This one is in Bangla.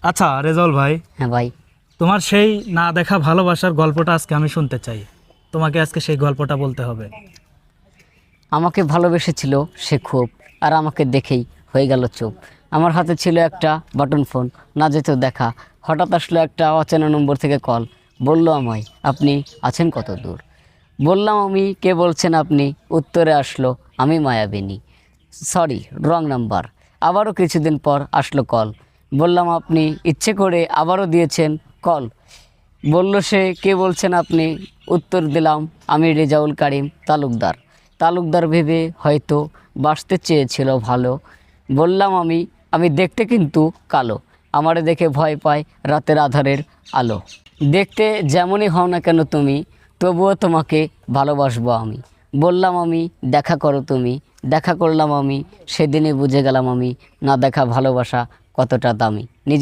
আচ্ছা রেজাউল ভাই, হ্যাঁ ভাই। তোমার সেই না দেখা ভালোবাসার গল্পটা আজকে আমি শুনতে চাই। তোমাকে আজকে সেই গল্পটা বলতে হবে। আমাকে ভালোবেসেছিল সে খুব, আর আমাকে দেখেই হয়ে গেল চুপ। আমার হাতে ছিল একটা বাটন ফোন, না যেত দেখা। হঠাৎ আসলো একটা অচেনা নম্বর থেকে কল। বলল আমায়, আপনি আছেন কত দূর? বললাম আমি, কে বলছেন আপনি? উত্তরে আসলো, আমি মায়াবিনী। Sorry, wrong number. আবারও কিছুদিন পর আসলো কল। বললাম আপনি ইচ্ছে করে আবারও দিয়েছেন কল। বলল সে, কে বলছেন আপনি? উত্তর দিলাম, আমি রেজাউল কারিম তালুকদার। তালুকদার ভেবে হয়তো বাসতে চেয়েছিল ভালো। বললাম আমি দেখতে কিন্তু কালো। আমারে দেখে ভয় পায় রাতের আধারের আলো। দেখতে যেমনই হও না কেন তুমি, তবুও তোমাকে ভালোবাসবো আমি। বললাম আমি, দেখা করো তুমি। দেখা করলাম আমি, সেদিনই বুঝে গেলাম আমি, না দেখা ভালোবাসা কতটা দামি। নিজে